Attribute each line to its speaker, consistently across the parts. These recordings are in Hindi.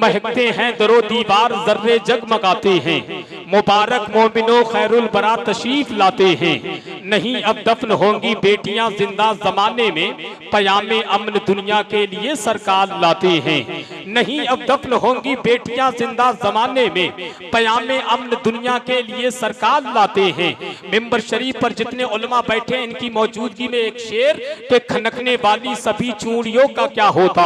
Speaker 1: महकते हैं दरो दीवार जर्रे जगमगाते हैं। मुबारक मोमिनो खैरुल बरा तशरीफ लाते हैं। नहीं अब दफन होंगी बेटियां जिंदा जमाने में, पयामे अमन दुनिया के लिए सरकार लाते हैं। नहीं अब दफन होंगी बेटियां जिंदा जमाने में, पयामे अमन दुनिया के लिए सरकार लाते हैं। मिंबर शरीफ पर जितने उलमा बैठे हैं इनकी मौजूदगी में एक शेर के खनकने वाली सभी चूड़ियों का क्या होता,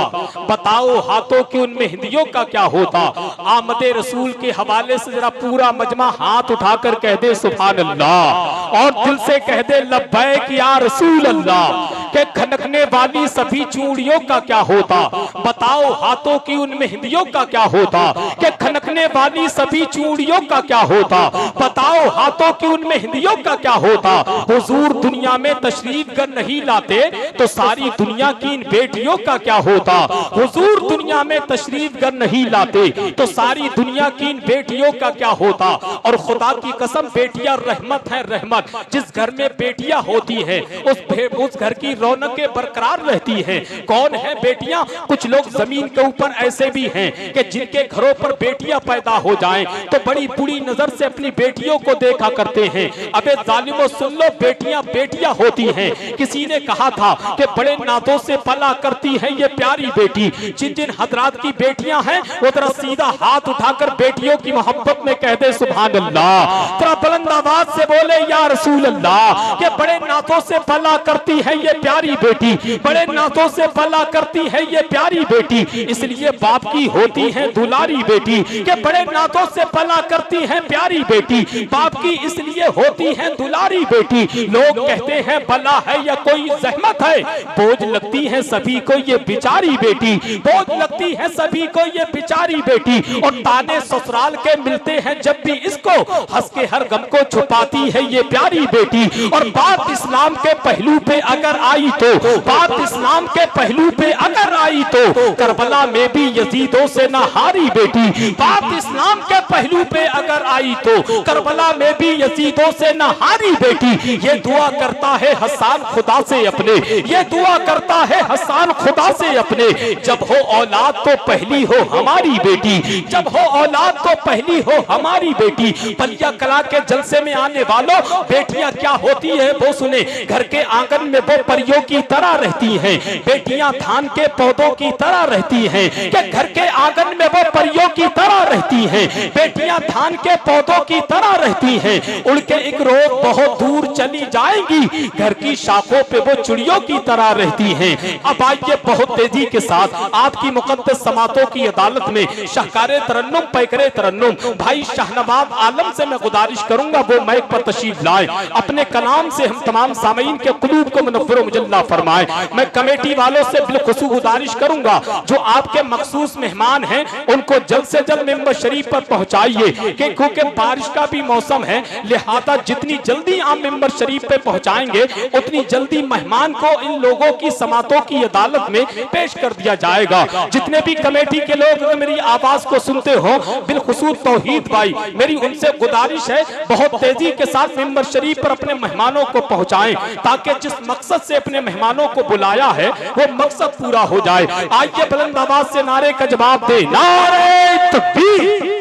Speaker 1: बताओ हाथों की उन मेहंदियों का क्या होता। आमदे रसूल के हवाले से जरा पूरा मजमा हाथ उठाकर कह दे सुभान अल्लाह और दिल से कह दे लब्बैक या रसूल अल्लाह। के खनकने वाली सभी चूड़ियों का क्या होता, बताओ हाथों की उन मेहंदियों का क्या होता। के खनकने वाली सभी चूड़ियों का क्या होता, बताओ हाथों की उन मेहंदियों का क्या होता। हुजूर दुनिया में तशरीफ गर नहीं लाते तो सारी दुनिया की इन बेटियों का क्या होता। हुजूर दुनिया में तशरीफ गर नहीं लाते तो सारी दुनिया की इन बेटियों का क्या होता। और खुदा की कसम बेटियां रहमत है, रहमत। जिस घर में बेटियां होती है उस घर की रौनकें बरकरार रहती हैं। कौन है बेटियां? कुछ लोग जमीन के ऊपर ऐसे भी हैं कि जिनके घरों पर बेटियां पैदा हो जाएं तो बड़ी बुरी नजर से अपनी बेटियों को देखा करते हैं। अबे जालिमों सुन लो, बेटियां बेटियां होती हैं। किसी ने कहा था कि बड़े नातों से पला करती है ये प्यारी बेटी। जिन जिन हजरात की बेटियां हैं वो जरा सीधा हाथ उठाकर बेटियों की मोहब्बत में कह दे सुभान अल्लाह। जरा बुलंद आवाज से बोले या रसूल अल्लाह। के बड़े नातों से पला करती है ये प्यारी बेटी, बड़े नातों से पला करती है ये प्यारी बेटी, इसलिए बाप की होती है दुलारी बेटी। के बड़े नातों से पला करती है प्यारी बेटी, बाप की इसलिए होती है दुलारी बेटी। लोग कहते हैं बला है या कोई जहमत है, बोझ लगती है सभी को ये बिचारी बेटी, बोझ लगती है सभी को ये बिचारी बेटी। और ताने ससुराल के मिलते हैं जब भी इसको, हंस के हर गम को छुपाती है ये प्यारी बेटी। और बात इस्लाम के पहलू पे अगर आई तो, बात इस्लाम के पहलू पे अगर आई तो करबला में भी यजीदों से ना हारी बेटी। बात इस्लाम के पहलू पे अगर आई तो करबला में भी यजीदों से ना हारी बेटी। ये दुआ करता है हसन खुदा से अपने, ये दुआ करता है हसन खुदा से अपने। जब हो औलाद तो पहली हो हमारी बेटी, जब हो औलाद तो पहली हो हमारी बेटी। बलिया कला के जलसे में आने वालों, बेटियां क्या होती है वो सुने। घर के आंगन में वो परियों की तरह रहती हैं, बेटियां धान के पौधों की तरह रहती हैं। कि घर के आंगन में वो परियों की तरह रहती हैं, बेटियां धान के पौधों की तरह रहती हैं। उड़ के एक रोज बहुत दूर चली जाएंगी, घर की शाखों पे वो चिड़ियों की तरह रहती हैं। अब आइए बहुत तेजी के साथ आपकी मुकद्दस समातों की अदालत में शाहकारे तरन्नुम पैकरे तरन्नुम भाई शाहनवाज आलम से मैं गुजारिश करूंगा वो माइक पर तशरीफ लाए, अपने कलाम से हम तमाम सामीन के कुलूब को मुनव्वर मुजल्ला फरमाए। मैं कमेटी वालों से बिलखुसूस गुजारिश करूंगा जो आपके मखसूस मेहमान हैं उनको जल्द से जल्द मेंबर शरीफ पर पहुंचाइए, क्योंकि बारिश का भी मौसम है, लिहाजा जितनी जल्दी आप मेंबर शरीफ पे पहुंचाएंगे उतनी जल्दी मेहमान को इन लोगों की समातों की अदालत में पेश कर दिया जाएगा। जितने भी कमेटी के लोग अगर मेरी आवाज को सुनते हो, बिलखुसूस तौहीद भाई, मेरी उनसे गुजारिश है बहुत तेजी के साथ मेंबर शरीफ पर अपने मेहमानों को पहुंचाएं ताकि जिस मकसद से अपने मेहमानों को बुलाया है वो मकसद पूरा हो जाए। आइए बुलंद आवाज से नारे का जवाब दे, नारे तकबीर,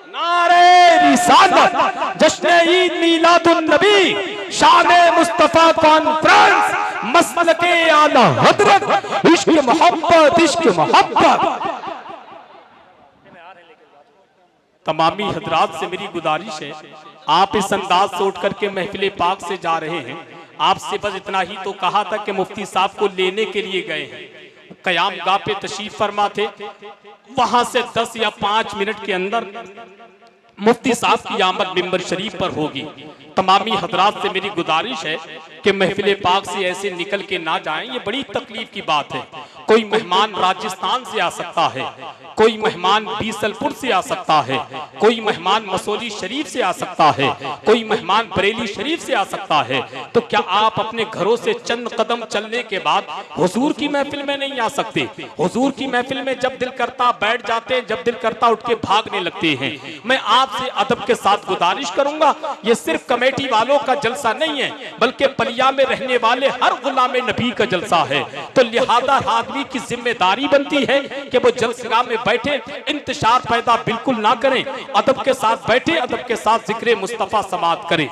Speaker 1: नारे रिसालत, जश्न ईद मीलादुन नबी, शान मुस्तफा कॉन्फ्रेंस, मसलके आला हजरत, इश्क मोहब्बत, इश्क मोहब्बत। तमामी हजरात से मेरी गुजारिश है, आप इस अंदाज से उठ करके महफिल पाक से जा रहे हैं, आपसे बस इतना ही तो कहा था कि मुफ्ती साहब को लेने के लिए गए हैं, कयाम गाह पे तशरीफ फरमा थे, वहां से 10 या 5 मिनट के अंदर मुफ्ती साहब की आमद मिंबर शरीफ पर होगी। तमामी हजरात से मेरी गुजारिश है कि महफिल पाक से ऐसे निकल के ना जाएं, ये बड़ी तकलीफ की बात है। कोई मेहमान राजस्थान से आ सकता है, कोई मेहमान बीसलपुर से आ सकता है, कोई मेहमान मसौली शरीफ से आ सकता है, कोई मेहमान बरेली शरीफ से आ सकता है। तो क्या आप अपने घरों से चंद कदम चलने के बाद हुजूर की महफिल में नहीं आ सकते? हुजूर की महफिल में जब दिल करता बैठ जाते हैं, जब दिल करता उठ के भागने लगते हैं। मैं आपसे अदब के साथ गुजारिश करूंगा, ये सिर्फ कमेटी वालों का जलसा नहीं है, बल्कि पलिया में रहने वाले हर गुलाम नबी का जलसा है। तो लिहाजा आदमी की जिम्मेदारी बनती है कि वो जलसा में बैठे, इंतशार पैदा बिल्कुल ना करें, अदब के साथ बैठे, अदब के साथ जिक्र मुस्तफा समात करें।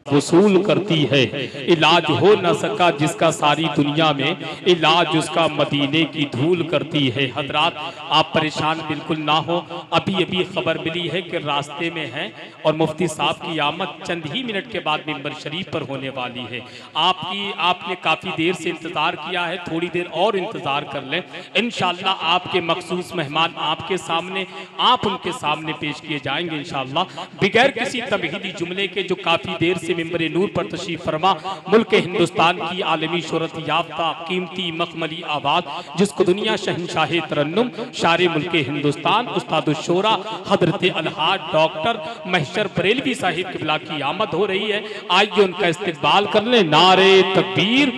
Speaker 1: वसूल करती है। इलाज हो न सका जिसका सारी दुनिया में, इलाज उसका मदीने की धूल करती है। हजरात, आप परेशान बिल्कुल ना हो। अभी अभी खबर मिली है कि रास्ते में है और मुफ्ती साहब की आमद चंद ही मिनट के बाद मिंबर शरीफ पर होने वाली है। आपने काफ़ी देर से इंतज़ार किया है, थोड़ी देर और इंतज़ार कर लें। इंशाअल्लाह आपके मखसूस मेहमान आपके सामने, आप उनके सामने पेश किए जाएंगे इंशाअल्लाह, बगैर किसी तमहीदी जुमले के, जो काफ़ी देर से मिंबरे नूर पर तशरीफ फरमा मुल्क हिंदुस्तान की आलमी शोहरत याफ्ता कीमती मखमली आवाज़, जिसको दुनिया शहंशाह तरन्नुम शारे मुल्क हिंदुस्तान उस्तादुश्शोरा हजरत अलहाज डॉक्टर महशर बरेलवी साहिब किबला की आमद हो रही है। आइए उनका इस्तकबाल कर ले। नारे तकबीर।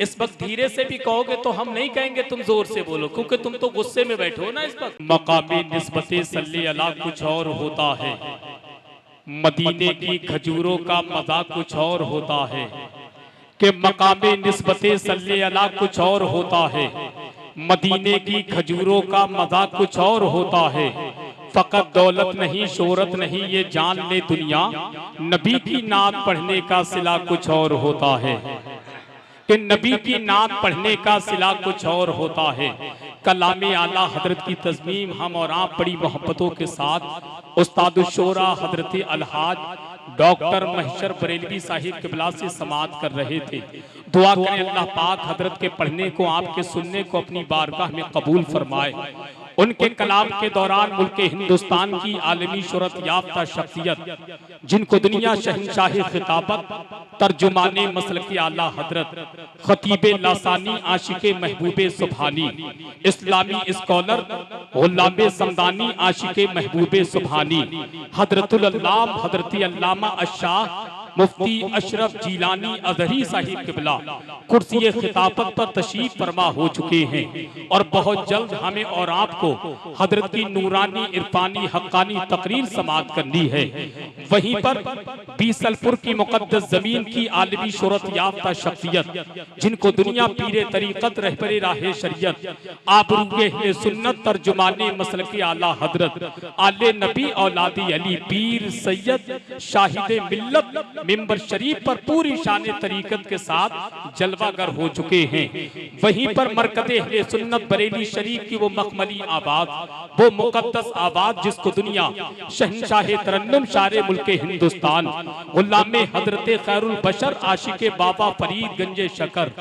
Speaker 1: इस वक्त धीरे से भी कहोगे तो हम नहीं कहेंगे, तुम जोर से बोलो, क्योंकि तुम तो गुस्से में बैठे हो ना इस वक्त। मकामी निस्बते सल्ले अला कुछ और होता है, मदीने की खजूरों का मजा कुछ और होता है, कि मकामे निस्बते सल्ले अला कुछ और होता है, मदीने की खजूरों का मजा कुछ और होता है। फकत दौलत नहीं, शोहरत नहीं, ये जान ले दुनिया, नबी की नात पढ़ने का सिला कुछ और होता है, कि नबी की नात पढ़ने का सिला कुछ और होता है। कलामे आला हजरत की तज़मीम हम और आप बड़ी मोहब्बतों के साथ उस्तादुश्शोरा हजरत अलहाज डॉक्टर महशर बरेलवी साहिब किबला से समाअत कर रहे थे। दुआ करें अल्लाह पाक हजरत के पढ़ने को, आपके सुनने को अपनी बारगाह में कबूल फरमाए। उनके कलाम के दौरान मुल्क हिंदुस्तान की आलमी शोहरत याफ्ता शख्सियत, जिनको दुनिया शहंशाह खिताबत, तर्जुमाने मसलकी आला हजरत, खतीबे लासानी, आशिके महबूबे सुभानी, इस्लामी स्कॉलर, गुलामे समदानी, आशिके महबूबे सुभानी, हजरतुल अल्लाम हजरती अल्लामा अशाह मुफ्ती अशरफ जीलानी अजहरी साहिब किबला कुर्सी खिताबत पर तशरीफ फरमा हो चुके हैं, और बहुत जल्द हमें और आपको हजरत की नूरानी इरफानी हक्कानी तकरीर समाअत करनी है। वहीं पर बीसलपुर की मुकद्दस जमीन की आलमी शोहरत याफ्ता शख्सियत, जिनको दुनिया पीरे तरीकत रहबरे राहे शरीयत, आबरूए सुन्नत, तर्जुमाने मसलके आला हजरत, आले नबी औलादी अली, पीर सैयद शाहिद मिल्लत मिंबर शरीफ पर पूरी शान तरीकत के साथ जलवागर हो चुके हैं। वहीं पर मरकज़े अहले सुन्नत बरेली शरीफ की वो मखमली आवाज, वो मुकद्दस आवाज, जिसको दुनिया शहंशाह तरन्नुम शारे मुल्क हिंदुस्तान गुलामे हजरत खैरुल बशर आशिके बाबा फरीद गंजे शकर